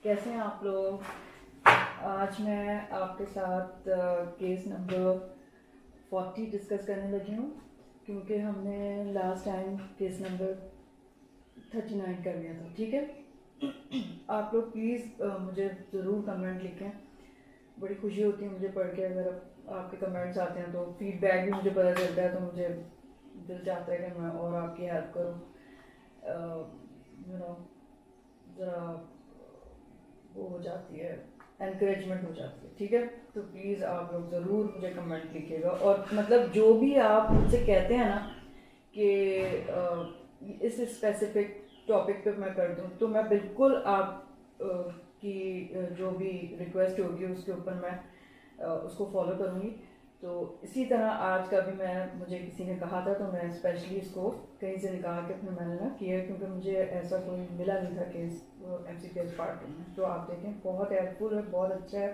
कैसे हैं आप लोग। आज मैं आपके साथ केस नंबर 40 डिस्कस करने लगी हूँ, क्योंकि हमने लास्ट टाइम केस नंबर 39 कर लिया था। ठीक है, आप लोग प्लीज़ मुझे ज़रूर कमेंट लिखें। बड़ी खुशी होती है मुझे पढ़ के, अगर आपके कमेंट्स आते हैं तो फीडबैक भी मुझे पता चलता है, तो मुझे दिल चाहता है कि मैं और आपकी हेल्प करूँ। ज़रा वो हो जाती है, एनकरेजमेंट हो जाती है। ठीक है, तो प्लीज़ आप लोग ज़रूर मुझे कमेंट लिखिएगा, और मतलब जो भी आप मुझसे कहते हैं ना कि इस स्पेसिफिक टॉपिक पे मैं कर दूँ, तो मैं बिल्कुल आप की जो भी रिक्वेस्ट होगी उसके ऊपर मैं उसको फॉलो करूँगी। तो इसी तरह आज का भी मुझे किसी ने कहा था, तो मैं स्पेशली इसको कहीं से निकाल के फिर मैंने ना किया, क्योंकि मुझे ऐसा कोई मिला नहीं था केस MCQS पार्ट में। तो आप देखें, बहुत हेल्पफुल है, बहुत अच्छा है।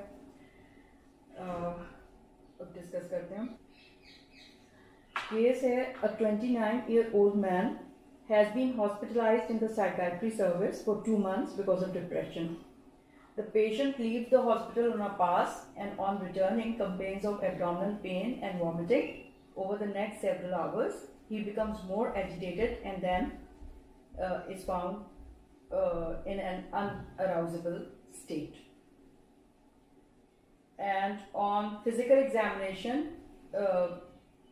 अब डिस्कस करते हैं। केस है, a 29-year-old man has been hospitalized in the psychiatry service for 2 months because of depression. The patient leaves the hospital on a pass and on returning complains of abdominal pain and vomiting. Over the next several hours, he becomes more agitated and then is found in an unarousable state. And on physical examination,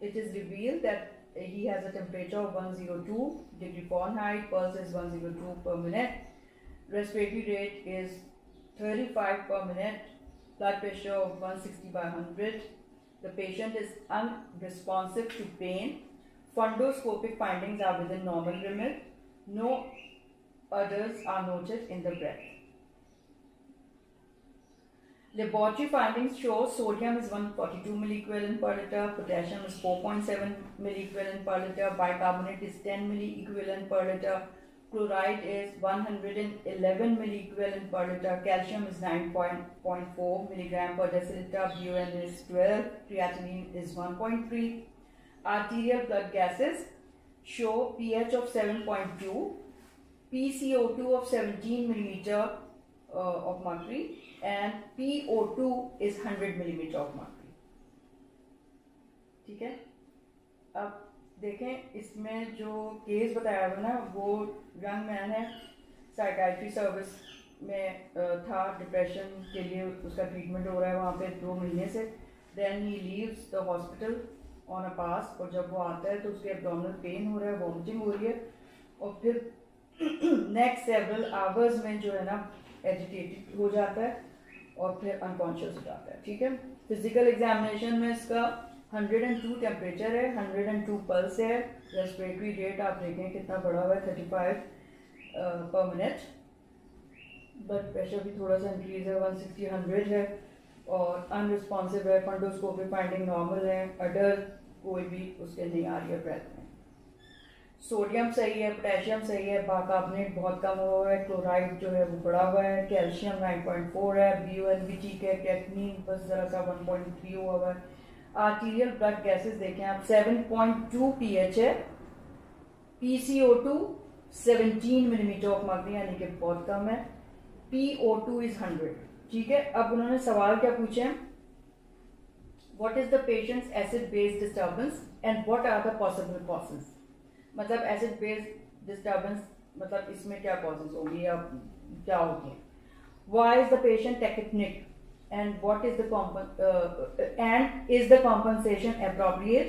it is revealed that he has a temperature of 102 degree Fahrenheit, pulse is 102 per minute, respiratory rate is 35 per minute, blood pressure of 160 by 100. The patient is unresponsive to pain. Fundoscopic findings are within normal limit. No others are noted in the breath. Laboratory findings show sodium is 142 milliequivalent per liter, potassium is 4.7 milliequivalent per liter, bicarbonate is 10 milliequivalent per liter, chloride is 111 milliequivalent per liter, calcium is 9.4 milligram per deciliter, BUN is 12, creatinine is 1.3. Arterial blood gases show pH of 7.2, PCO2 of 17 millimeter of mercury, and PO2 is 100 millimeter of mercury. ठीक है, अब देखें, इसमें जो case बताया हुआ ना, वो यंग मैन है, साइकाइट्री सर्विस में था, डिप्रेशन के लिए उसका ट्रीटमेंट हो रहा है वहाँ पे 2 महीने से। Then he leaves the hospital on a pass, और जब वो आता है तो उसके एब्डोमिनल पेन हो रहा है, वॉमिटिंग हो रही है, और फिर नेक्स्ट सेवरल आवर्स में जो है ना एजिटेटेड हो जाता है और फिर अनकॉन्शियस हो जाता है। ठीक है, फिजिकल एग्जामिनेशन में इसका 102 टेम्परेचर है, 102 पल्स है, रेस्पिरेटरी रेट आप देखें कितना बड़ा हुआ है, 35 पर मिनट। ब्लड प्रेशर भी थोड़ा सा इंक्रीज है, 160-100 है, और अनरिस्पॉन्सिव है। फंडोस्कोपिक फाइंडिंग नॉर्मल है, अडर कोई भी उसके नहीं आ रही है ब्रेथ में। सोडियम सही है, पोटेशियम सही है, बाइकार्बोनेट बहुत कम हुआ है, क्लोराइड जो है वो बढ़ा हुआ है, कैल्शियम 9.4 है, BUN भी ठीक है, कैटनीन बस ज़रा सा 1.3 हुआ है। आर्टीरियल ब्लड गैसेस देखें आप, 7.2 pH है, PCO2 17 मिलीमीटर ऑफ मर्क्यूरी, यानी कि बहुत कम है, PO2 इज 100। ठीक है, अब उन्होंने सवाल क्या पूछे हैं, what is the patient's acid base disturbance and what are the possible causes. मतलब एसिड बेस डिस्टर्बेंस, मतलब इसमें क्या कॉजेज होंगी या क्या होगी। Why is the patient tachypneic and what is the and is the compensation appropriate.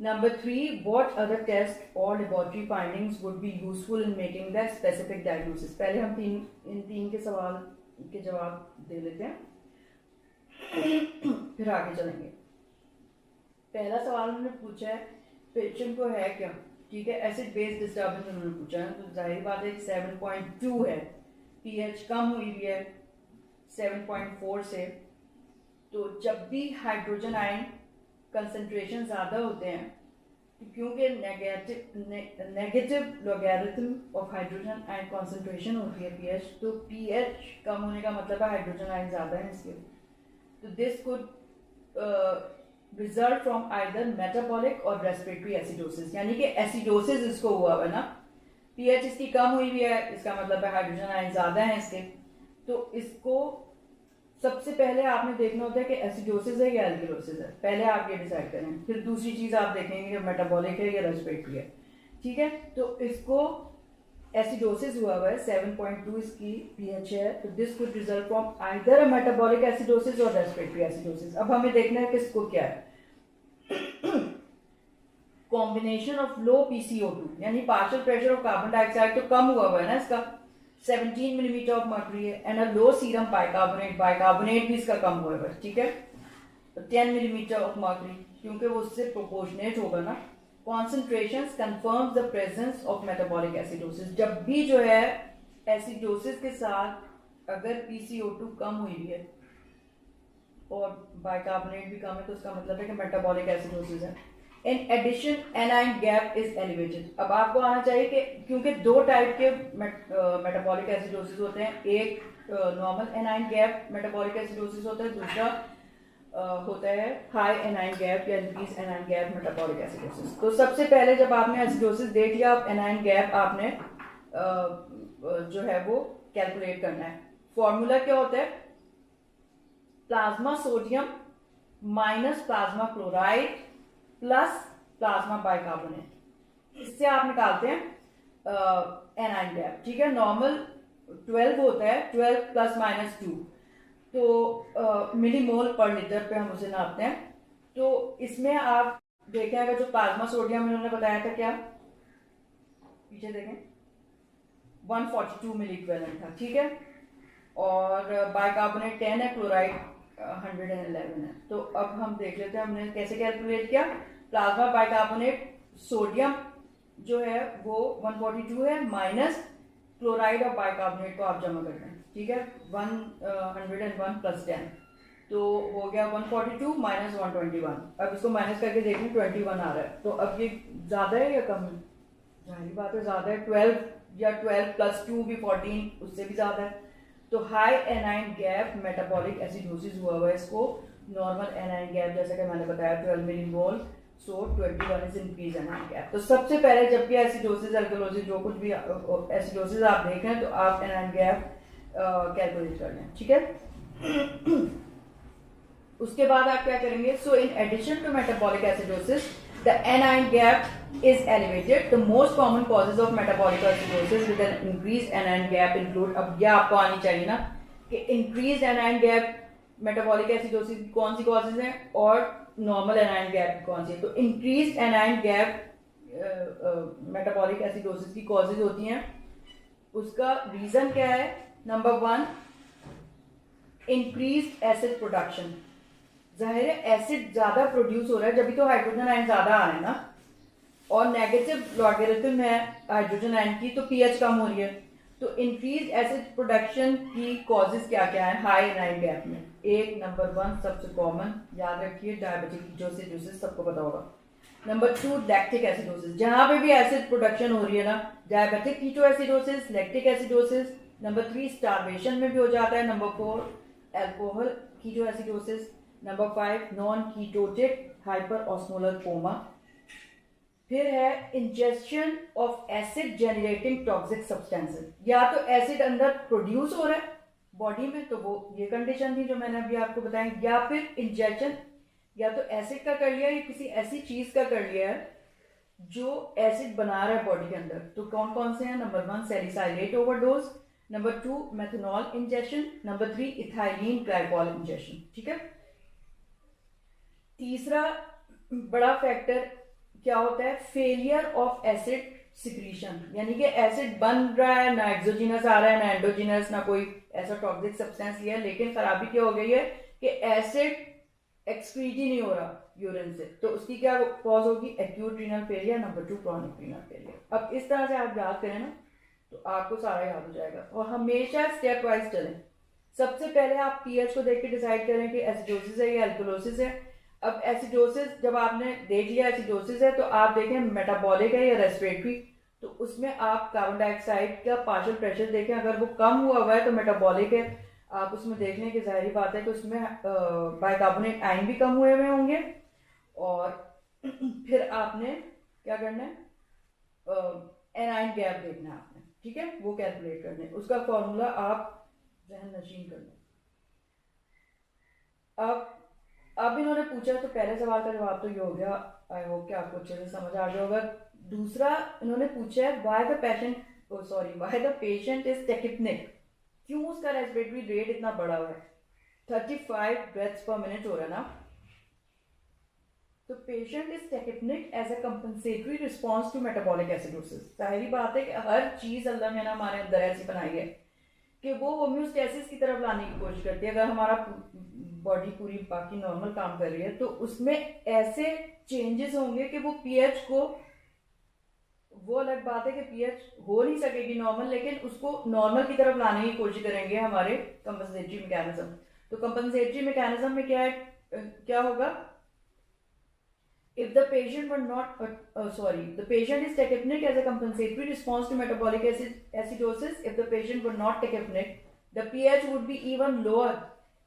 Number 3, what other test और laboratory findings would be useful in making the specific diagnosis. पहले हम इन तीन के सवाल के जवाब दे लेते हैं, फिर आगे चलेंगे। पहला सवाल उन्होंने पूछा है पेशेंट को है क्या। ठीक है, एसिड बेस डिस्टर्बेंस उन्होंने पूछा है, तो जाहिर बात है 7.2 है, pH कम हुई भी है 7.4 से। तो जब भी हाइड्रोजन आयन कंसंट्रेशन ज़्यादा होते हैं, तो क्योंकि negative logarithm of hydrogen ion concentration होती है pH, तो pH कम होने का मतलब है हाइड्रोजन आयन ज़्यादा है इसके। तो this could result from either metabolic और रेस्पिरेटरी एसिडोसिस, यानी कि एसिडोसिस इसको हुआ है ना, pH इसकी कम हुई भी है, इसका मतलब है हाइड्रोजन आयन ज़्यादा है इसके, तो इसको सबसे पहले आपने देखना होता है कि एसिडोसिस है या एल्कलोसिस है, पहले आप ये डिसाइड करें। फिर दूसरी चीज आप देखेंगे कि मेटाबॉलिक है या रेस्पिरेटरी है, ठीक है। तो इसको एसिडोसिस हुआ है, 7.2 इसकी पीएच है, तो this could result from either a metabolic acidosis और रेस्पिरेटरी एसिडोसिस। अब हमें देखना है कि इसको क्या है, कॉम्बिनेशन ऑफ लो PCO2 यानी partial pressure of carbon dioxide तो कम हुआ है ना इसका, 17 मिलीमीटर ऑफ मर्क्यूरी है, and a low serum bicarbonate, bicarbonate भी इसका कम हुआ है, ठीक है। तो 10 मिलीमीटर ऑफ मर्क्यूरी, क्योंकि वो उससे प्रोपोर्शनेट होगा ना। Concentrations confirms the presence of metabolic acidosis. जब भी जो है एसिडोसिस के साथ अगर PCO2 कम हुई है और बाइकार्बोनेट भी कम है, तो उसका मतलब है कि मेटाबॉलिक एसिडोसिस है। In addition anion gap is elevated. अब आपको आना चाहिए कि क्योंकि दो टाइप के मेटाबॉलिक एसिडोसिस होते हैं, एक normal anion gap metabolic acidosis होता है, दूसरा होता है हाई एनाइन गैप या increase A9 gap metabolic acidosis. तो सबसे पहले जब आपने एसिडोसिस देख लिया, आप एनाइन गैप आपने जो है वो कैलकुलेट करना है। फॉर्मूला क्या होता है, plasma sodium minus plasma chloride plus plasma bicarbonate, इससे आप निकालते हैं एनाइन गैप, ठीक है। नॉर्मल 12 होता है, 12 प्लस माइनस 2, तो मिलीमोल पर लीटर पे हम उसे नापते हैं। तो इसमें आप देखें, अगर जो प्लाज्मा सोडियम इन्होंने बताया था, क्या पीछे देखें, 142 मिली इक्विवेलेंट था, ठीक है। और बाइकार्बोनेट 10 है, क्लोराइड 111 है। तो अब हम देख लेते हैं हमने कैसे कैलकुलेट किया। प्लाज्मा बाइकार्बोनेट सोडियम जो है वो 142 है, माइनस क्लोराइड और बाइकार्बोनेट को आप जमा करते हैं, ठीक है। 101 प्लस 10 तो हो गया 142 माइनस 121। अब इसको माइनस करके देखें, 21 आ रहा है। तो अब ये ज्यादा है या कम है, जाहिर बात है ज्यादा है, 12 या 12 प्लस 2 भी 14, उससे भी ज्यादा है। तो high A9 gap metabolic acidosis हुआ है इसको। नॉर्मल एनाइन गैप जैसा कि मैंने बताया 12 millimole, so 21 is increase anion gap. तो सबसे पहले जब भी एसिडोसिस अल्कलोसिस जो कुछ भी एसिडोसिस आप देख रहे हैं, तो आप एनाइन गैप कैलकुलेट कर लें, ठीक है। उसके बाद आप क्या करेंगे, so in addition to metabolic acidosis the anion gap is elevated. The most common causes of metabolic acidosis with an increased anion gap include, अब यह आपको आनी चाहिए ना कि increased anion gap metabolic acidosis की कौन सी causes हैं और normal anion gap की कौन सी है। तो increased anion gap metabolic acidosis की causes होती हैं। उसका reason क्या है, नंबर 1 increased acid production। जाहिर है एसिड ज्यादा प्रोड्यूस हो रहा है, जब भी तो हाइड्रोजन आयन ज्यादा आ रहे हैं ना, और नेगेटिव लॉगरिथम है हाइड्रोजन आयन की, तो पीएच कम हो रही है। तो इंक्रीज एसिड प्रोडक्शन की कॉजेज क्या क्या है हाई एनाइन गैप में। एक नंबर 1 सबसे कॉमन याद रखिए, डायबिटिक कीटोसिडोसिस, सबको पता होगा। नंबर 2 लैक्टिक एसिडोसिस, जहां पे भी एसिड प्रोडक्शन हो रही है ना, diabetic ketoacidosis, lactic acidosis. Number 3 starvation में भी हो जाता है। Number 4 alcohol ketoacidosis. Number 5 non ketotic hyper osmolar coma. फिर है injection of acid generating toxic substances, या तो एसिड अंदर प्रोड्यूस हो रहा है बॉडी में, तो वो ये कंडीशन थी जो मैंने अभी आपको बताई, या फिर इंजेक्शन या तो एसिड का कर लिया या किसी ऐसी चीज का कर लिया है जो एसिड बना रहा है बॉडी के अंदर। तो कौन कौन से हैं, number 1 salicylate overdose, number 2 methanol injection, number 3 ethylene glycol injection, ठीक है। तीसरा बड़ा फैक्टर क्या होता है, फेलियर ऑफ एसिड सिक्रीशन, यानी कि एसिड बन रहा है, ना एक्सोजिनस आ रहा है ना एंडोजिनस, ना कोई ऐसा टॉक्सिक सब्सटेंस लिया है, लेकिन खराबी क्या हो गई है कि एसिड एक्सक्रीट ही नहीं हो रहा यूरिन से, तो उसकी क्या कॉज होगी, acute renal failure, number 2 chronic renal failure. अब इस तरह से आप याद करें ना तो आपको सारा याद हो जाएगा, और हमेशा स्टेप वाइज चलें। सबसे पहले आप पीएच को देख के डिसाइड करें कि एसिडोसिस है या एल्कोलोसिस है। अब एसिडोसिस जब आपने देख लिया एसिडोसिस है, तो आप देखें मेटाबॉलिक है या रेस्पिरेटरी, तो उसमें आप कार्बन डाइऑक्साइड का पार्शियल प्रेशर देखें, अगर वो कम हुआ है तो मेटाबॉलिक है। आप उसमें देख लें कि जाहिर बात है कि उसमें बाइकार्बोनेट आयन भी कम हुए होंगे। और फिर आपने क्या करना है, एनाइन गैप देखना है आपने, ठीक है, वो कैलकुलेट करना है। उसका फॉर्मूला आप जहन नशीन कर लें। अब इन्होंने पूछा, तो पहले सवाल का जवाब तो ये हो गया, आई होप कि आपको अच्छे से समझ आ गया होगा। दूसरा इन्होंने पूछा है व्हाई द पेशेंट इज टेकिपनिक, क्यों उसका रेस्पिरेटरी रेट इतना बढ़ा हुआ है, 35 ब्रेथ्स पर मिनट हो रहा है ना। तो patient is tachypneic as a compensatory response to metabolic acidosis. जाहिर बात है कि हर चीज अल्लाह ने ना हमारे अंदर ऐसी बनाई है कि वो होम्योस्टेसिस की तरफ लाने की कोशिश करती है। अगर हमारा बॉडी पूरी बाकी नॉर्मल काम कर रही है तो उसमें ऐसे चेंजेस होंगे कि वो पीएच को, वो अलग बात है कि पीएच हो नहीं सकेगी नॉर्मल, लेकिन उसको नॉर्मल की तरफ लाने की कोशिश करेंगे हमारे कंपनसेटरी मैकेनिज्म। तो कंपनसेटरी मैकेनिज्म में क्या है, क्या होगा, if the patient were not the patient is tachypnic as a compensatory response to metabolic acidosis. If the patient were not tachypnic, the pH would be even lower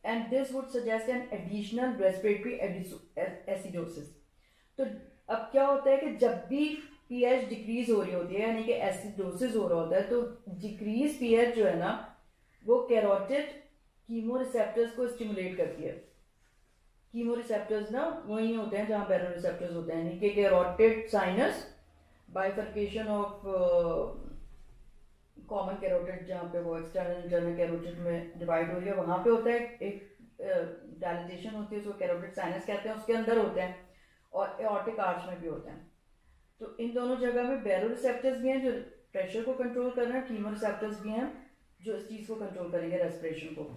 and this would suggest an additional respiratory acidosis. तो अब क्या होता है कि जब भी pH decrease हो रही होती है, यानी कि एसिडोसिस हो रहा होता है, तो डिक्रीज pH जो है ना वो कैरोटिड कीमोरिसेप्टर्स को स्टिमुलेट करती है। कीमोरिसेप्टर्स ना वही होते हैं जहाँ बैरोरिसेप्टर्स होते हैं, यानी कि carotid sinus, bifurcation of common carotid, जहाँ पे वो एक्सटर्नल इंटरनल कैरोटिड में डिवाइड हो रही है, वहाँ पे होता है एक डायलिटेशन होती है, उसको कैरोटिड साइनस कहते हैं, उसके अंदर होते हैं, और एओर्टिक आर्च में भी होते हैं। तो इन दोनों जगह में बैरोरिसेप्टर्स भी हैं जो प्रेशर को कंट्रोल कर रहे हैं, कीमोरिसेप्टर्स भी हैं जो इस चीज़ को कंट्रोल करेंगे, रेस्पिरेशन को।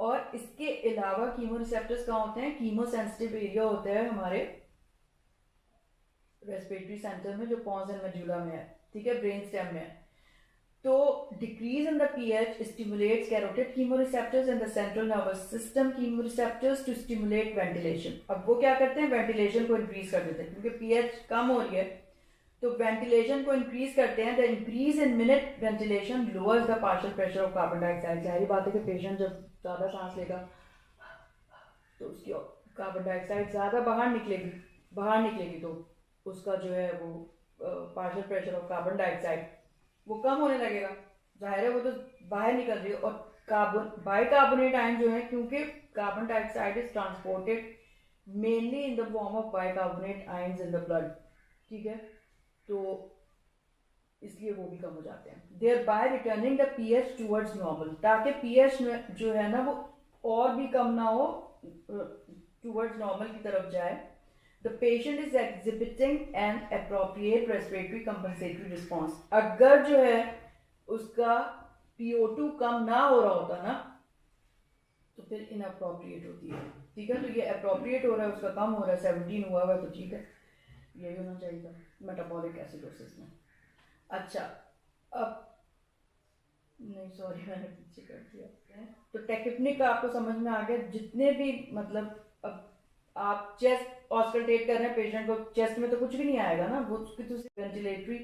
और इसके अलावा कीमोरिसेप्टर्स कहाँ होते हैं, कीमो सेंसिटिव एरिया होता है हमारे रेस्पिरेटरी सेंटर में जो पॉन्स एंड मेडुला में है, ठीक है, ब्रेन स्टेम में है। तो decrease in the pH stimulates carotid chemoreceptors in the central nervous system chemoreceptors to stimulate ventilation. अब वो क्या करते हैं, वेंटिलेशन को इंक्रीज कर देते हैं, क्योंकि पीएच कम हो रही है तो वेंटिलेशन को इंक्रीज करते हैं। The increase in minute ventilation lowers the partial pressure of carbon dioxide. जाहिर बात है कि पेशेंट जब ज़्यादा सांस लेगा तो उसकी कार्बन डाइऑक्साइड ज़्यादा बाहर निकलेगी तो उसका जो है वो partial pressure of carbon dioxide वो कम होने लगेगा। जाहिर है वो तो बाहर निकल रही है। और बाइकार्बोनेट आयन जो है, क्योंकि carbon dioxide is transported mainly in the form of bicarbonate ions in the blood, ठीक है, तो इसलिए वो भी कम हो जाते हैं। Thereby returning the pH towards normal, ताकि पीएच में जो है ना वो और भी कम ना हो, टूवर्ड्स नॉर्मल की तरफ जाए। The patient is exhibiting an appropriate respiratory compensatory response. अगर जो है उसका PO2 कम ना हो रहा होता ना तो फिर इनअप्रोप्रिएट होती है, ठीक है। तो ये अप्रोप्रिएट हो रहा है, उसका कम हो रहा है, 17 हुआ हुआ है, तो ठीक है, यही होना चाहिए था मेटाबॉलिक एसिडोसिस में। अच्छा, अब नहीं सॉरी मैंने पीछे कर दिया। तो टेक्निक आपको समझ में आ गया। जितने भी मतलब अब आप चेस्ट ऑस्कल्टेट कर रहे हैं पेशेंट को, चेस्ट में तो कुछ भी नहीं आएगा ना, वो तो वेंटिलेटरी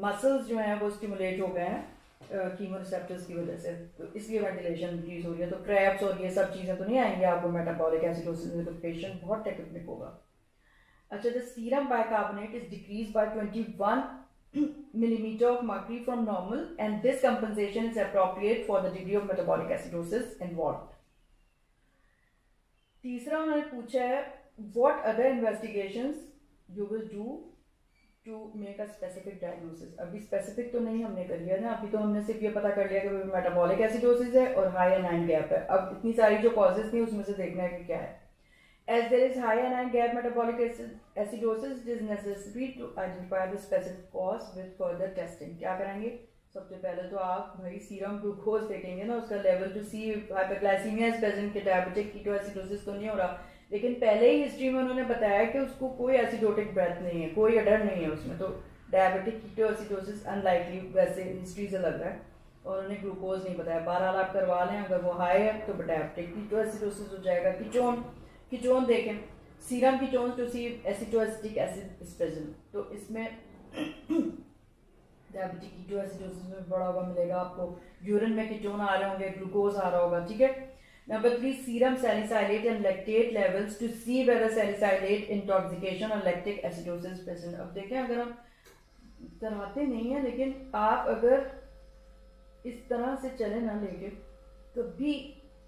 मसल्स जो हैं वो स्टिमुलेट हो गए हैं कीमोरिसेप्टर्स की वजह से, तो इसलिए वेंटिलेशन इंक्रीज हो रही है। तो क्रैप्स और ये सब चीज़ें तो नहीं आएंगी आपको मेटाबॉलिक एसिडोसिस में, तो पेशेंट बहुत टेक्निक होगा। अच्छा, the serum bicarbonate is decreased by 21 millimeter of mercury from normal, and this compensation is appropriate for the degree of metabolic acidosis involved. तीसरा उन्होंने पूछा है what other investigations you will do to make a specific diagnosis। अभी specific तो नहीं हमने कर लिया ना, अभी तो हमने सिर्फ ये पता कर लिया कि मेटाबॉलिक एसिडोसिस है और हाई एनाइन गैप है। अब इतनी सारी जो कॉजेज थी उसमें से देखना है कि क्या है। As there is high anion gap metabolic acidosis, it is necessary to identify the specific cause with further testing। क्या करेंगे, सबसे पहले तो आप भाई सीरम ग्लूकोज देखेंगे ना, उसका level to see hyperglycaemia is present, के डायबिटिक कीटोएसिडोसिस तो नहीं हो रहा, लेकिन पहले ही हिस्ट्री में उन्होंने बताया कि उसको कोई एसिडोटिक ब्रेथ नहीं है, कोई अडर नहीं है उसमें, तो डायबिटिक कीटोएसिडोसिस अनलाइकली, वैसे हिस्ट्री से लग रहा है। और उन्होंने ग्लूकोज नहीं बताया, बहरहाल आप करवा लें, अगर वो हाई है तो डायबिटिक कीटोएसिडोसिस हो जाएगा। कीटोन देखें, serum ketone to see acetoacetic acid is present, तो इसमें डायबिटिक कीटोएसिडोसिस में बड़ा हुआ मिलेगा आपको। यूरिन में कीटोन आ रहे होंगे, ग्लूकोज आ रहा होगा, ठीक है। Number 3, serum salicylate and lactate levels to see whether salicylate intoxication और लैक्टिक एसिडोसिस प्रेजेंट। अब देखें, अगर हम कराते नहीं है, लेकिन आप अगर इस तरह से चले ना लेके कभी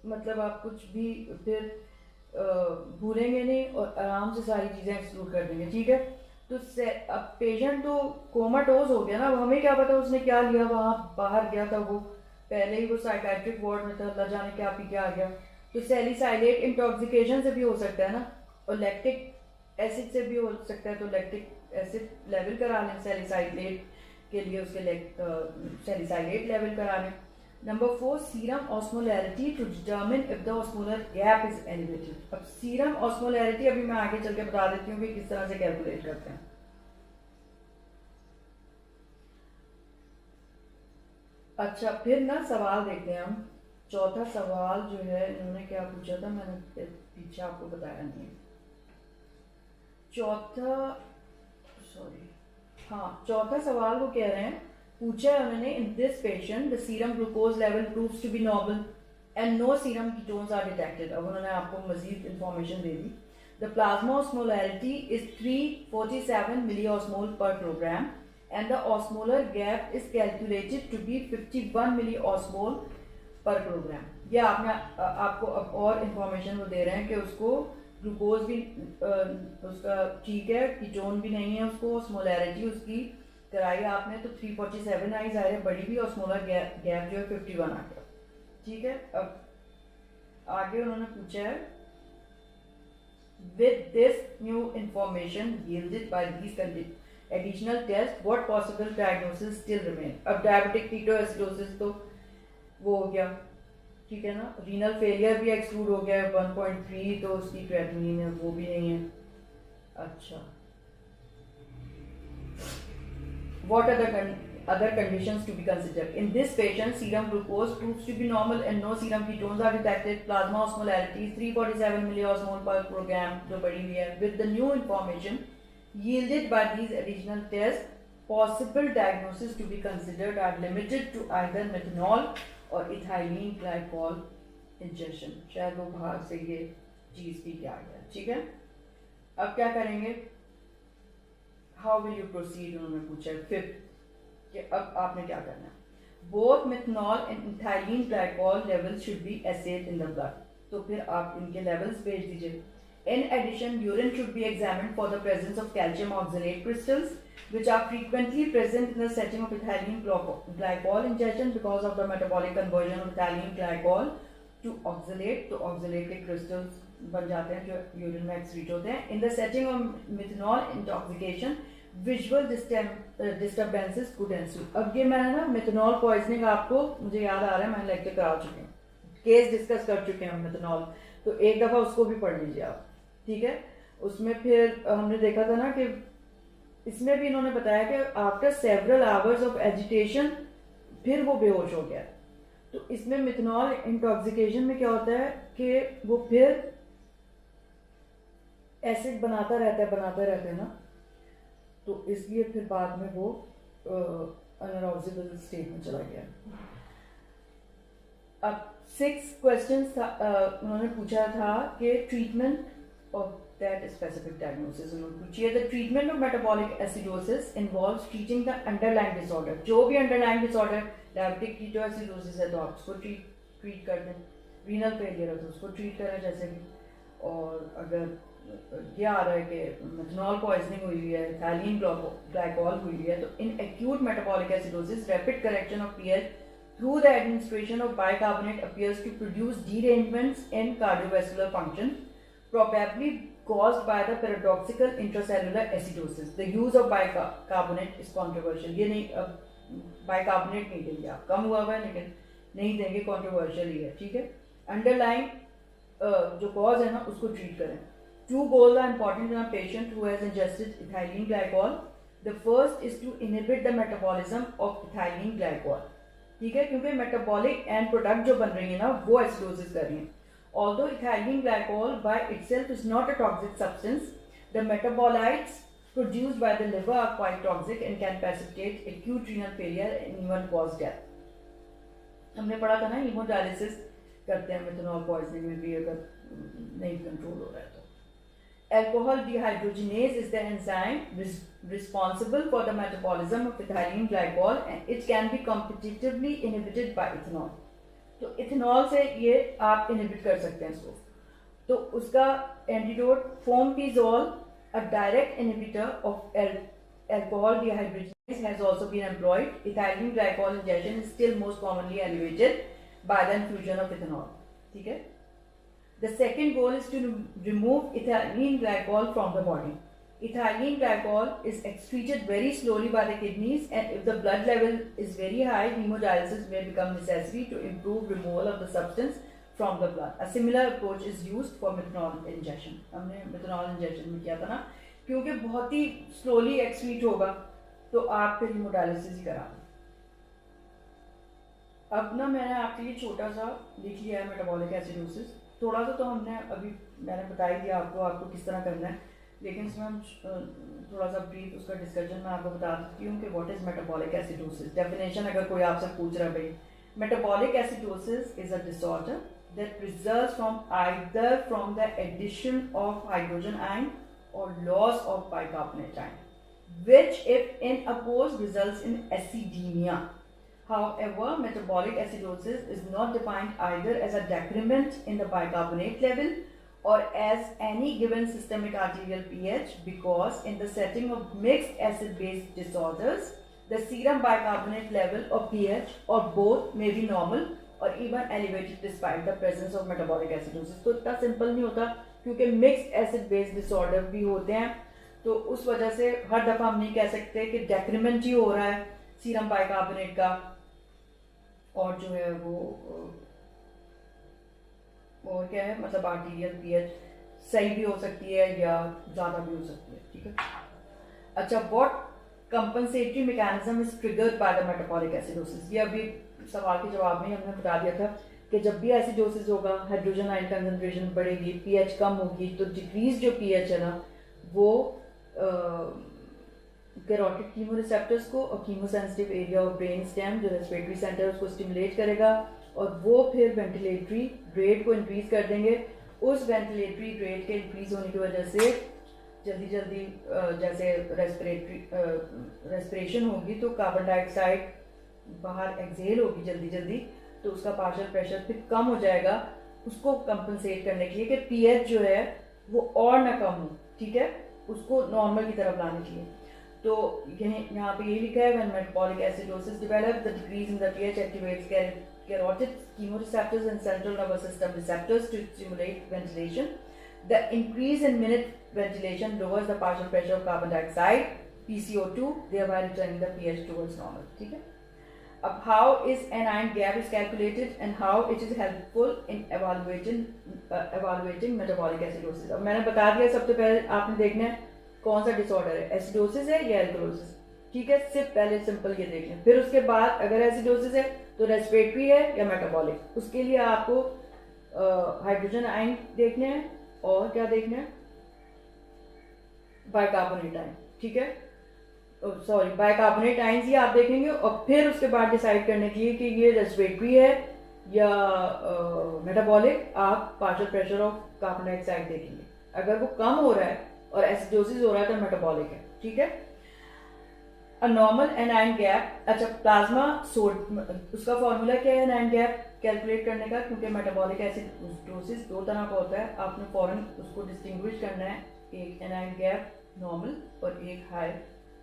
मतलब आप कुछ भी फिर भूलेंगे नहीं और आराम से सारी चीज़ें एक्सक्लूड कर देंगे, ठीक है। तो अब पेशेंट तो कोमाटोज हो गया ना, अब हमें क्या पता उसने क्या लिया, वहाँ बाहर गया था वो, पहले ही वो साइकाट्रिक वार्ड में था, अल्लाह जाने क्या पी के आ गया। तो सैलिसाइलेट इंटॉक्सिकेशन से भी हो सकता है ना, और लैक्टिक एसिड से भी हो सकता है, तो लैक्टिक एसिड लेवल करा लें सैलिसाइलेट के लिए, उसके सैलिसाइलेट लेवल करा लें। Number 4, serum osmolarity to determine if the osmolar gap is elevated. अब सीरम ऑस्मोलैरिटी अभी मैं आगे चल के बता देती हूँ कि किस तरह से कैलकुलेट करते हैं। अच्छा, फिर ना सवाल देखते हैं हम। चौथा सवाल जो है इन्होंने क्या पूछा था, मैंने पीछे आपको बताया नहीं। चौथा सवाल वो कह रहे हैं, पूछा है उन्होंने, in this patient the serum glucose level proves to be normal and no serum ketones are detected. अब उन्होंने आपको मजीद इंफॉर्मेशन दे दी। The plasma osmolarity is 347 milliosmole per kilogram and the osmolar gap is calculated to be 51 milliosmol per kilogram। ये आपको अब और इंफॉर्मेशन वो दे रहे हैं कि उसको ग्लूकोज भी उसका ठीक है, कीटोन भी नहीं है, उसको ऑस्मोलैरिटी उसकी कराई आपने तो 347 आई, जाहिर है बड़ी भी, ऑस्मोलर गैप जो है 51 आ गया, ठीक है। अब आगे उन्होंने पूछा है, with this new information yielded by these additional test what possible diagnosis still remain। अब डायबिटिक कीटोएसिडोसिस तो वो हो गया, ठीक है ना, रीनल फेलियर भी एक्सक्लूड हो गया, 1.3 तो उसकी क्रिएटिनिन है वो भी नहीं है। अच्छा, what are the other conditions to be considered? In this patient, serum glucose proves to be normal and no serum ketones are detected. Plasma osmolarity is 347 milliosmol per kilogram, जो बड़ी हुई है। With the new information yielded by these additional tests, possible diagnosis to be considered are limited to either methanol or ethylene glycol ingestion। शायद वो बाहर से ये चीज भी क्या गया, ठीक है। अब क्या करेंगे, हाउ विल यू प्रोसीड, उन्होंने पूछा है। फिफ्थ कि अब आपने क्या करना है, both methanol and ethylene glycol level should be asset in the blood. तो फिर आप इनके लेवल्स भेज दीजिए। In addition, urine should be examined for the presence of calcium oxalate crystals, which are frequently present in the setting of ethylene glycol ingestion because of the metabolic conversion of ethylene glycol to oxalate। तो oxalate के crystals बन जाते हैं जो urine में excrete होते हैं। In the setting of methanol intoxication, visual disturbances could ensue। अब ये मैंने ना मेथनॉल पॉइजनिंग, आपको मुझे याद आ रहा है मैंने लेक्चर करा चुके हैं, केस डिस्कस कर चुके हैं हम मेथनॉल, तो एक दफ़ा उसको भी पढ़ लीजिए आप, ठीक है। उसमें फिर हमने देखा था ना कि इसमें भी इन्होंने बताया कि after several hours of agitation फिर वो बेहोश हो गया। तो इसमें मिथनॉल इंटॉक्सिकेशन में क्या होता है कि वो फिर एसिड बनाता रहता है ना, तो इसलिए फिर बाद में वो अनअराउजेबल स्टेट में चला गया। अब 6 क्वेश्चंस उन्होंने पूछा था कि treatment of that specific diagnosis उन्होंने पूछी है। The treatment of metabolic acidosis involves treating the underlying disorder। जो भी underlying disorder, diabetic ketoacidosis है तो आप उसको ट्रीट कर दें, renal failure है तो उसको ट्रीट करें जैसे भी, और अगर ये आ रहा है कि मेथनॉल पॉइजनिंग हुई है, ethylene glycol हुई है, तो in acute metabolic acidosis rapid correction of pH through the administration of bicarbonate appears to produce derangements in cardiovascular function probably caused by the paradoxical intracellular acidosis। The use of bicarbonate is controversial। ये नहीं, अब bicarbonate नहीं देंगे आप, कम हुआ है लेकिन नहीं देंगे, controversial ही है, ठीक है। Underlying जो cause है ना उसको treat करें। 2 goals are important in a patient who has ingested ethylene glycol। The first is to inhibit the metabolism of ethylene glycol, ठीक है, क्योंकि metabolic end product जो बन रही है ना वो acidosis कर रही है। Although ethylene glycol by itself is not a toxic substance, the metabolites produced by the liver are quite toxic and can precipitate acute renal failure and even cause death। हमने पढ़ा था ना, हीमोडायलिसिस करते हैं methanol poisoning में भी अगर नहीं कंट्रोल हो रहा है तो। Alcohol dehydrogenase is the enzyme responsible for the metabolism of ethylene glycol and it can be competitively inhibited by ethanol। तो इथेनॉल से ये आप इनहिबिट कर सकते हैं इसको। तो उसका antidote fomepizole, a direct inhibitor of alcohol dehydrogenase, has also been employed. Ethylene glycol injection is still most commonly elevated by the infusion of ethanol. ठीक है। The second goal is to remove ethylene glycol from the body. Ethylene glycol is excreted very slowly by the kidneys, and if the blood level is very high, hemodialysis may become necessary to improve removal of the substance from the blood. A similar approach is used for methanol injection. हमने methanol injection में किया था ना, क्योंकि बहुत ही slowly excrete होगा तो आप फिर हीमोडायलिसिस ही करा। अब ना मैंने आपके लिए छोटा सा लिख लिया है मेटाबॉलिक एसिडोसिस। थोड़ा सा तो हमने अभी मैंने बता ही दिया आपको किस तरह करना है, लेकिन इसमें हम थोड़ा सा ब्रीफ उसका डिस्कशन मैं आपको बता देती हूँ कि what is metabolic acidosis. Definition अगर कोई आपसे पूछ रहा है भाई, metabolic acidosis is a disorder that results from either from the addition of hydrogen ion or loss of bicarbonate ion, which if inopposed results in acidemia. However, metabolic acidosis is not defined either as a decrement in the bicarbonate level or as any given systemic arterial pH, because in the setting of mixed acid-base disorders, the serum bicarbonate level or pH or both may be normal और even elevated despite the presence of metabolic acidosis. तो इतना simple नहीं होता, क्योंकि mixed acid base disorder भी होते हैं, तो उस वजह से हर दफा हम नहीं कह सकते कि डेक्रीमेंट ही हो रहा है सीरम बाइकार्बोनेट का, और जो है वो और क्या है, मतलब आर्टीरियल पीएच सही भी हो सकती है या ज़्यादा भी हो सकती है। ठीक है। अच्छा, what compensatory mechanism is triggered by the metabolic acidosis. ये अभी सवाल के जवाब में हमने बता दिया था कि जब भी एसिडोसिस होगा, हाइड्रोजन आयन कंसंट्रेशन बढ़ेगी, पीएच कम होगी, तो डिक्रीज जो पीएच है ना वो कैरोटिड कीमोरिसेप्टर्स को और chemosensitive area of brain stem जो रेस्पिरेटरी सेंटर उसको स्टिमुलेट करेगा, और वो फिर वेंटिलेटरी रेट को इंक्रीज कर देंगे। उस वेंटिलेटरी रेट के इंक्रीज होने की वजह से जल्दी जल्दी जैसे रेस्पिरेशन होगी तो कार्बन डाइऑक्साइड बाहर एक्सहेल होगी जल्दी जल्दी, तो उसका पार्शियल प्रेशर फिर कम हो जाएगा, उसको कंपनसेट करने के लिए कि पीएच जो है वो और ना कम हो। ठीक है, उसको नॉर्मल की तरफ लाने के लिए। तो यहाँ पे ये लिखा है, when metabolic acidosis develop the decrease in the pH activates carotid chemoreceptors and central nervous system receptors to stimulate ventilation. The increase in minute ventilation lowers the partial pressure of carbon dioxide PCO2, thereby returning the pH towards normal. ठीक है। अब how is anion gap is calculated and how it is helpful in evaluating metabolic acidosis. अब मैंने बता दिया, सबसे पहले आपने देखना है कौन सा डिसऑर्डर है, एसिडोसिस है या एल्कलोसिस। ठीक है, सिर्फ पहले सिंपल ये देख लें, फिर उसके बाद अगर एसिडोसिस है तो रेस्पिरेटरी है या मेटाबॉलिक। उसके लिए आपको हाइड्रोजन आयन देखने हैं और क्या देखना है, बाइकार्बोनेट आयन। ठीक है, सॉरी बाइकार्बोनेट आयंस ही आप देखेंगे, और फिर उसके बाद डिसाइड करने के लिए कि ये रेस्पिरेटरी है या मेटाबॉलिक, आप partial pressure of carbon dioxide देखेंगे। अगर वो कम हो रहा है और एसिडोसिस हो रहा है तो मेटाबॉलिक है। ठीक है। अ नॉर्मल एनायन गैप, अच्छा प्लाज्मा उसका फॉर्मूला क्या है एनायन गैप कैलकुलेट करने का, क्योंकि मेटाबॉलिक एसिडोसिस दो तरह का होता है, आपने फौरन उसको डिस्टिंग्विश करना है, एक एनायन गैप नॉर्मल और एक हाई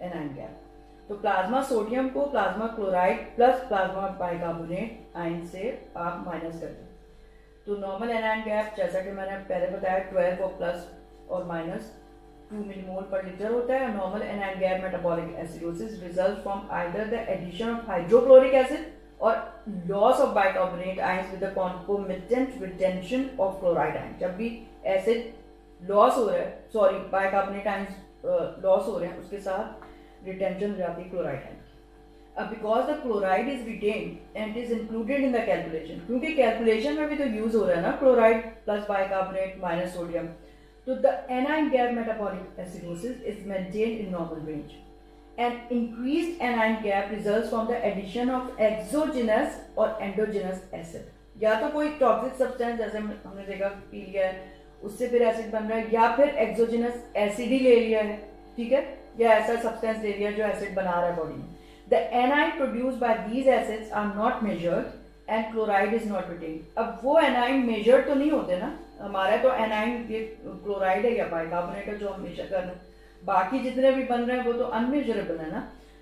एनायन गैप। तो प्लाज्मा सोडियम को plasma chloride plus plasma bicarbonate ion से आप माइनस कर दें। तो नॉर्मल एनायन गैप जैसा कि मैंने पहले बताया 12 और प्लस और माइनस 2 मिलीमोल पर लीटर होता है। Normal anion gap metabolic acidosis result from either the addition of hydrochloric acid और loss of bicarbonate ions with the concomitant retention of chloride ion. जब भी एसिड लॉस हो रहा है, सॉरी बाइकार्बोनेट आयंस लॉस हो रहे हैं, उसके साथ रिटेंशन हो जाती है क्लोराइड आयन। अब because the chloride is retained and is included in the calculation, क्योंकि कैलकुलेशन में भी तो यूज हो रहा है ना chloride plus bicarbonate minus sodium, तो the anion gap metabolic acidosis is maintained in normal range. An increased anion gap results from the addition of exogenous और endogenous acid। या तो कोई टॉक्सिक सब्सटेंस जैसे हमने देखा पी लिया है, उससे फिर एसिड बन रहा है, या फिर एक्सोजिनस एसिड ही ले लिया है। ठीक है, या ऐसा सब्सटेंस ले लिया जो एसिड बना रहा है बॉडी में। The anion produced by these acids are not measured and chloride is not retain. अब वो एनाइन मेजर तो नहीं होते ना, हमारा तो एनाइन ये क्लोराइड है या बाइकार्बोनेट है जो हम मेजर कर रहे हैं, बाकी जितने भी बन रहे हैं वो तो अनमेजरेबल है ना।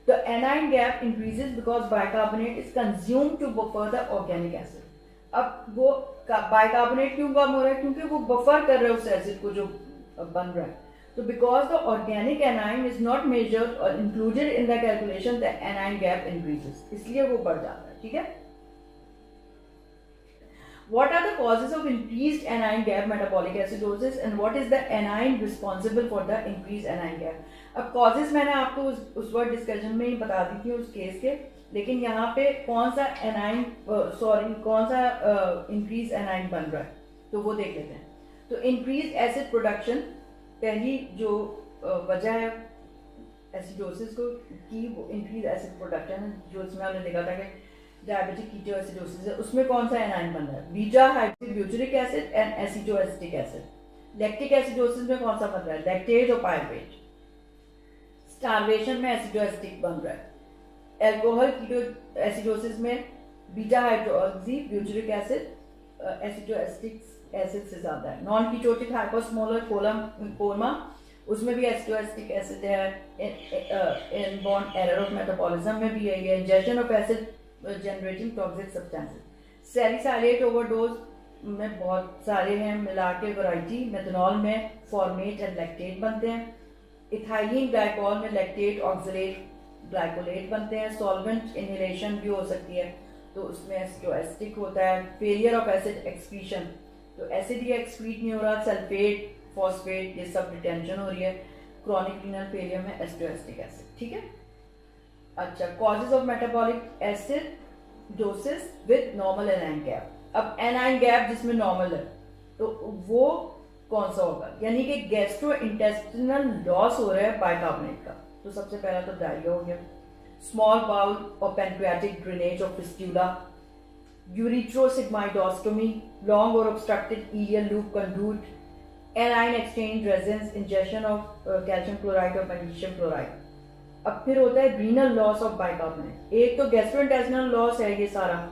तो anion gap increases because bicarbonate is consume to buffer the organic acid. अब वो बाइकार्बोनेट क्यों कम हो रहा है, क्योंकि वो बफर कर रहा है उस एसिड को जो बन रहा है। तो because the organic anion is not measured और included in the calculation, the anion gap increases, इसलिए वो बढ़ जाता है। ठीक है, what are the causes of increased anion gap metabolic acidosis and what is the anion responsible for the increased anion gap? अब causes मैंने आपको उस वर्ड डिस्कशन में ही बता दी थी उस केस के, लेकिन यहाँ पे कौन सा एनाइन कौन सा इंक्रीज एनाइन बन रहा है तो वो देख लेते हैं। तो इंक्रीज एसिड प्रोडक्शन पहली जो वजह है एसिडोसिस को की, वो इंक्रीज एसिड प्रोडक्शन है, जो इसमें हमने देखा था कि डायबिटिक कीटोएसिडोसिस है, उसमें कौन सा एनाइन बन रहा है, beta hydrochloric acid and acetoacetic acid. Lactic acidosis में कौन सा बन रहा है, लैक्टेज और पायरुवेट। स्टार्वेशन में एसिडोएसिटिक बन रहा है। अल्कोहल कीटोएसिडोसिस में beta hydroxy butyric acid acetoacetic acid से ज्यादा है। नॉन कीटोटिक हाइपोस्मोलर कोरमा, उसमें भी एसिटोएसिटिक एसिड है। इनबॉर्न एरर ऑफ मेटाबॉलिज्म में भी है ये, injection of acid generating toxic substances. Salicylate overdose में बहुत सारे हैं, मिला के वैरायटी। मेथनॉल में फॉर्मेट एंड लैक्टेट बनते हैं। इथाइलिन ग्लाइकॉल में लैक्टेट ऑक्सलेट ग्लाइकोलेट बनते हैं। सॉल्वेंट इनहेलेशन भी हो सकती है तो उसमें एसिडोएसिटिक होता है। फेलियर ऑफ एसिड एक्सक्रीशन, तो एसिड ये एक्सक्रीट नहीं हो रहा, सल्फेट फॉस्फेट ये सब रिटेंशन हो रही है। क्रॉनिक रीनल फेलियर में एसिडोएसिटिक एसिड। ठीक है, अच्छा, causes of metabolic acidosis with normal anion gap. अब एनाइन गैप जिसमें नॉर्मल है तो वो कौन सा होगा, यानी कि गैस्ट्रो इंटेस्टिनल लॉस हो रहा है बाइकार्बोनेट का, तो सबसे पहला तो डायरिया हो गया। स्मॉल बाउल और pancreatic drainage of fistula, ureterosigmoidostomy, long और obstructed ileal loop conduit, anion exchange resins, injection of calcium chloride और मैग्नीशियम क्लोराइड। अब फिर होता है रीनल लॉस ऑफ बाइकार्बोनेट। एक तो गैस्ट्रोइंटेस्टिनल लॉस है ये सारा,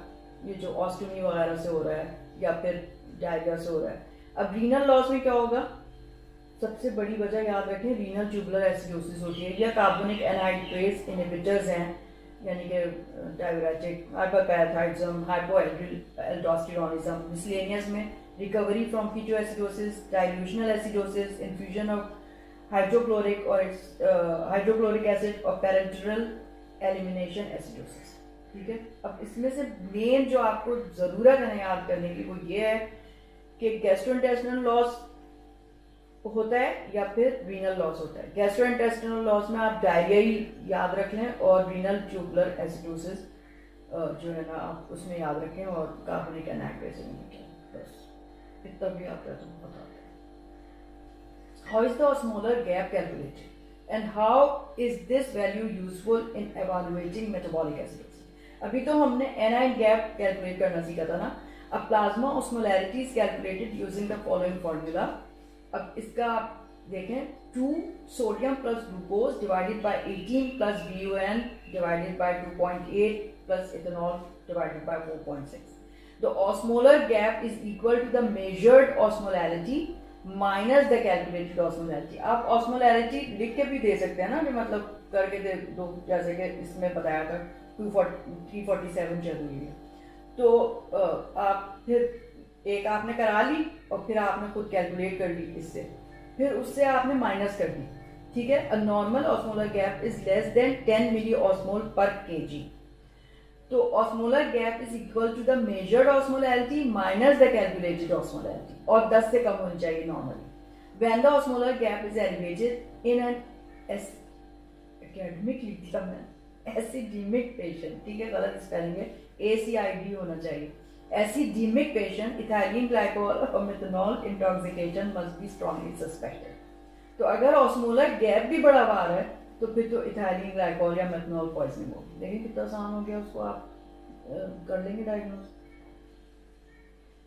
ये जो ऑस्टोमी वगैरह से हो रहा है या फिर डायरिया से हो रहा है। अब रीनल लॉस में क्या होगा, सबसे बड़ी वजह याद रखें रीनल ट्यूबुलर एसिडोसिस होती है, या कार्बोनिक एनहाइड्रेस इनहिबिटर्स हैं, यानी कि डाययूरेटिक, हाइपरपैराथाइडिज्म, हाइपोएल्डोस्टेरोनिज्म। मिसलेनियस में recovery from ketoacidosis, dilutional acidosis, infusion of hydrochloric acid और पेरेंटरल एलिमिनेशन एसिडोसिस। ठीक है, अब इसमें से मेन जो आपको जरूरत है याद करने की वो ये है कि गैस्ट्रोइंटेस्टिनल लॉस होता है या फिर रीनल लॉस होता है। गैस्ट्रोइंटेस्टिनल लॉस में आप डायरिया ही याद रख लें और रीनल ट्यूबुलर एसिडोसिस जो है ना आप उसमें याद रखें, और कार्बोनिक एनहाइड्रेस, बस इतना भी आपका तो बता दें। How is the osmolar gap calculated and how is this value useful in evaluating metabolic acidosis? अभी तो हमने एनाइन गैप कैलकुलेट करना सीखा था ना। अब plasma osmolarity is calculated using the following formula. अब इसका आप देखें, 2 sodium plus glucose divided by 18 plus BUN divided by 2.8 plus ethanol divided by 4.6। The osmolar gap is equal to the measured osmolarity minus the calculated osmolarity. आप osmolarity लिख के भी दे सकते हैं ना, जो मतलब करके दे दो, जैसे कि इसमें बताया था 347 चल रही है। तो आप फिर एक आपने करा ली और फिर आपने खुद कैलकुलेट कर ली इससे, फिर उससे आपने माइनस कर दी। ठीक है, a normal osmolar gap is less than 10 milliosmol per kg। तो osmolar gap is equal to the measured osmolarity minus the calculated osmolarity, और 10 से कम होनी चाहिए normally. When the osmolar gap is elevated in an acidemic patient, ठीक है, गलत spelling है, ACID होना चाहिए, एसिडेमिक पेशेंट, इथाइलिन ग्लाइकोल और methanol intoxication must be strongly suspected. तो अगर ऑस्मोलर गैप भी बड़ा हुआ है तो फिर तो इथाइलिन ग्लाइकोल या मेथनॉल पॉइजनिंग होगी। देखिए कितना आसान हो गया, उसको आप कर लेंगे diagnose.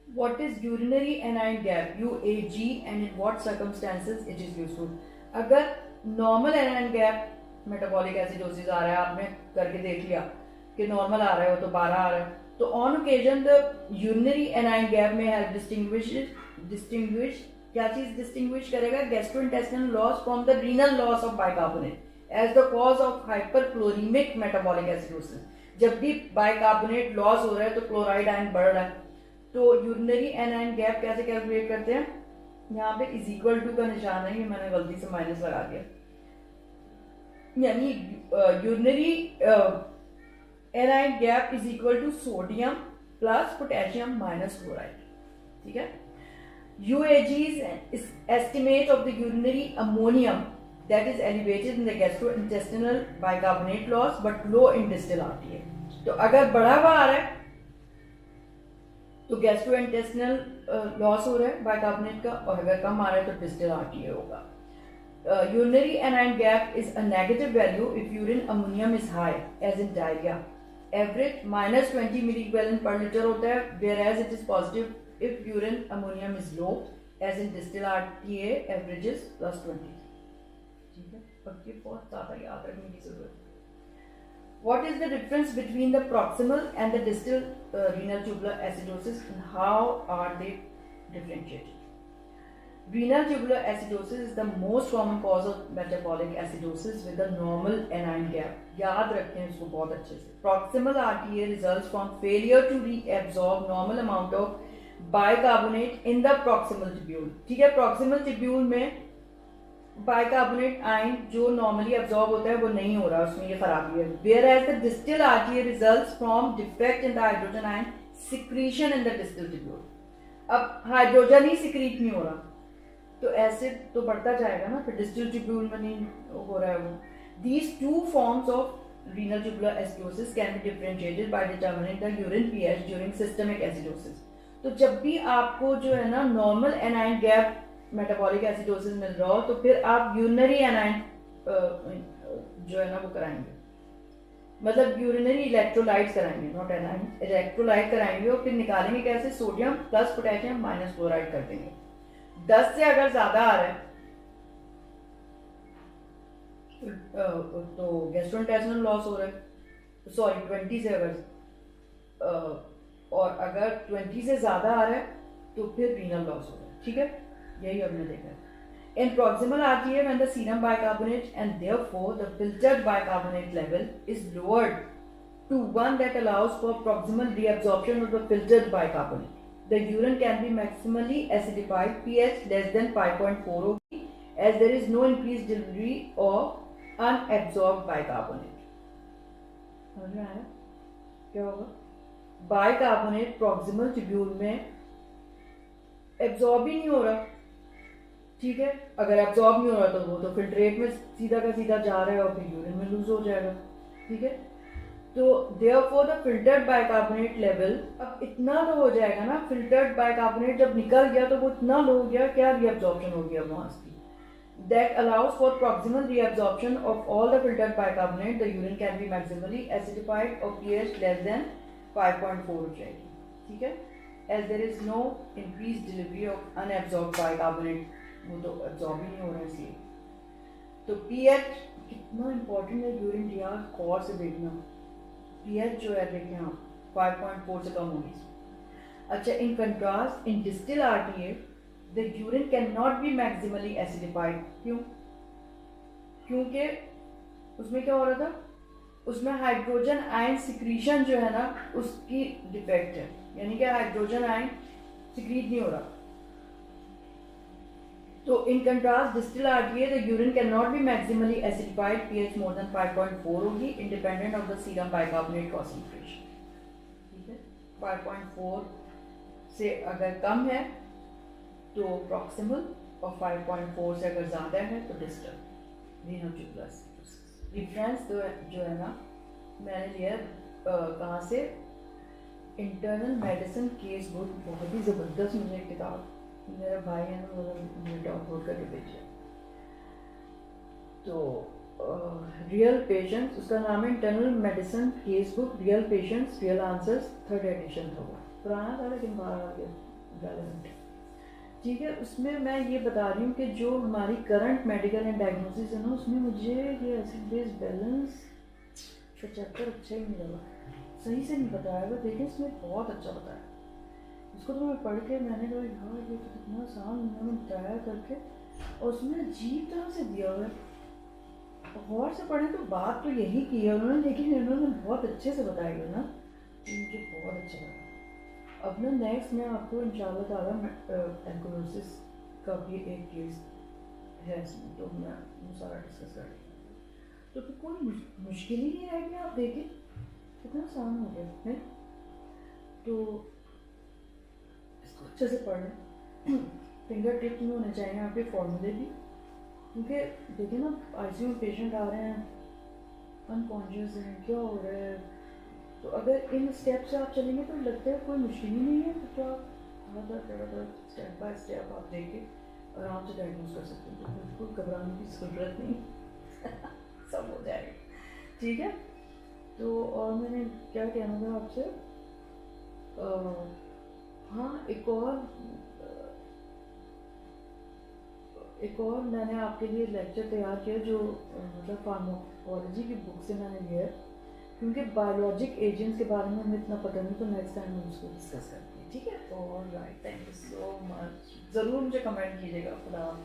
What is urinary anion gap UAG and in what circumstances it is useful. अगर normal anion gap metabolic acidosis आ रहा है, आपने करके देख लिया कि नॉर्मल आ रहा है वो तो 12 आ रहा है, तो on occasion the urinary anion gap में हेल्प डिस्टिंग्विश क्या चीज डिस्टिंग्विश करेगा? Gastrointestinal loss from the renal loss of bicarbonate as the cause of hyperchloremic metabolic acidosis. जब भी बाइकार्बोनेट लॉस हो रहा है तो क्लोराइड आयन बढ़ रहा है। तो यूरिनरी एनाइन गैप कैसे कैलकुलेट करते हैं? यहाँ पे इज इक्वल टू का निशान है, ये मैंने गलती से माइनस लगा दिया, यानी urinary anion gap is equal to sodium plus potassium minus chloride. ठीक है। UAG's estimate of the urinary ammonium that is elevated in the gastrointestinal bicarbonate loss but low in distal RTA। तो अगर बढ़ा हुआ आ रहा है तो गैस्ट्रोइंटेस्टिनल लॉस हो रहा है बाइकार्बोनेट का, और अगर कम आ रहा है तो डिस्टल RTA होगा। Urinary anion gap is a negative value if urine ammonium is high as in diarrhea। Average -20 milli-equivalent per liter होता है, whereas it is positive if urine ammonium is low as in distal RTA averages +20। ठीक है, अब ये बहुत ज़्यादा याद रखने की जरूरत है। What is the difference between the proximal and the distal renal tubular acidosis and how are they differentiated? Renal tubular acidosis is the most common cause of metabolic acidosis with a normal anion gap। याद रखें इसको बहुत अच्छे से। Proximal RTA results from failure to reabsorb normal amount of bicarbonate in the proximal tubule। ठीक है, proximal tubule में bicarbonate ion जो नॉर्मली एब्जॉर्ब होता है वो नहीं हो रहा, उसमें ये खराबी है। Whereas the distal RTA results from defect in the hydrogen ion secretion in the distal tubule। अब हाइड्रोजन ही सिक्रीट नहीं हो रहा तो एसिड तो बढ़ता जाएगा ना, फिर डिस्टल ट्यूब्यूल में नहीं हो रहा है वो। These two forms of renal tubular acidosis can be differentiated by determining the urine pH during systemic acidosis। तो जब भी आपको जो है ना normal anion gap metabolic acidosis मिल रहा हो तो फिर आप यूरिनरी एनाइन जो है ना वो कराएंगे, मतलब यूरिनरी इलेक्ट्रोलाइट कराएंगे, नॉट एनाइन, इलेक्ट्रोलाइट कराएंगे और फिर निकालेंगे कैसे? Sodium plus potassium minus chloride कर देंगे। 10 से अगर ज्यादा आ रहा है तो गैस्ट्रोइंटेस्टिनल लॉस हो रहा है, सॉरी 20 से अगर और अगर 20 से ज्यादा आ रहा है तो फिर रीनल लॉस हो रहा है। ठीक है, यही हमने देखा है। In proximal RTA when the serum bicarbonate and therefore the filtered bicarbonate level is lowered to one that allows for proximal reabsorption of the filtered bicarbonate, the urine can be maximally acidified, pH less than 5.4 होगी as there is no increased delivery of unabsorbed bicarbonate। समझ में आया क्या होगा? Bicarbonate proximal tubule में absorb ही नहीं हो रहा। ठीक है, अगर एब्जॉर्ब नहीं हो रहा तो वो तो फिल्ट्रेट में सीधा का सीधा जा रहा है और फिर यूरिन में लूज हो जाएगा। ठीक है, तो therefore the filtered bicarbonate level अब इतना लो हो जाएगा ना, फिल्टर्ड बाइकार्बोनेट जब निकल गया तो वो इतना लो हो गया, क्या रीअब्जॉर्प्शन हो गया वहां से, that allows for proximal reabsorption of all the filtered bicarbonate, the urine can be maximally acidified or pH less than 5.4 हो जाएगी। ठीक है, as there is no increased delivery of unabsorbed bicarbonate, वो तो एब्जॉर्ब ही नहीं हो रहा है इसलिए। तो pH कितना इंपॉर्टेंट है यूरिन रियाज, गौर से देखना। pH जो है देखें आप 5.4 से कम होगी। अच्छा, in contrast in distil RTA the urine cannot be maximally acidified। क्यों? क्योंकि उसमें क्या हो रहा था, उसमें हाइड्रोजन आयन सिक्रीशन जो है ना उसकी डिफेक्ट है, यानी कि हाइड्रोजन आयन सिक्रीट नहीं हो रहा। तो in contrast distil RTA the urine cannot be maximally acidified, pH more than 5.4 होगी independent of the serum bicarbonate concentration. ठीक है, 5.4 से अगर कम है तो प्रॉक्सिमल और 5.4 से अगर ज़्यादा है तो distal renal tubular acidosis. Reference जो है ना मैंने लिया कहाँ से, इंटरनल मेडिसिन केस बुक, बहुत ही ज़बरदस्त मुझे किताब, मेरा भाई है ना वो मुझे डाउनलोड करके भेजा। तो रियल पेशेंट्स, उसका नाम है internal medicine case book, real patients real answers, 3rd edition था वो, पुराना था लेकिन बाहर आ गया रेलेवेंट। ठीक है, उसमें मैं ये बता रही हूँ कि जो हमारी करंट मेडिकल एंड डायग्नोसिस है ना उसमें मुझे ये एसिड बेस बैलेंस का चैप्टर अच्छा ही नहीं लगा। सही से नहीं बताया हुआ, देखिए इसमें बहुत अच्छा बताया। इसको तो मैं पढ़ के मैंने कहा यार ये तो कितना आसान उन्होंने बताया करके, और उसमें अजीब तरह से दिया हुआ है। गौर से पढ़े तो बात तो यही की है उन्होंने, लेकिन इन्होंने बहुत अच्छे से बताया गया ना, तो मुझे बहुत अच्छा लगा। अब ना नेक्स्ट मैं आपको इंशाल्लाह ताला एंकोलोसिस का भी एक केस है इसमें, तो मैं वो सारा डिस्कस कर रही। तो फिर कोई मुश्किल ही नहीं है कि आप देखें कितना आसान हो गया है। तो इसको अच्छे से पढ़ लें। फिंगर टिप्स में होने चाहिए आपके फॉर्मूले भी, क्योंकि देखिए ना आईसीयू में पेशेंट आ रहे हैं, अनकॉन्शियस हैं, क्या हो रहा है, तो अगर इन स्टेप से आप चलेंगे तो लगता है कोई मुश्किल ही नहीं है, तो आप स्टेप बाय स्टेप आप देख के आराम से डायग्नोज कर सकते हैं, तो बिल्कुल घबराने की ज़रूरत नहीं। सब हो जाएगा, ठीक है। तो और मैंने क्या कहना था आपसे, हाँ एक और मैंने आपके लिए लेक्चर तैयार किया जो मतलब फार्माकोलॉजी की बुक से मैंने लिया है, क्योंकि बायोलॉजिक एजेंट्स के बारे में हमें इतना पता नहीं, तो नेक्स्ट टाइम हम उसको डिस्कस करते हैं, ठीक है। Alright, thank you so much. ज़रूर मुझे कमेंट कीजिएगा। खुदा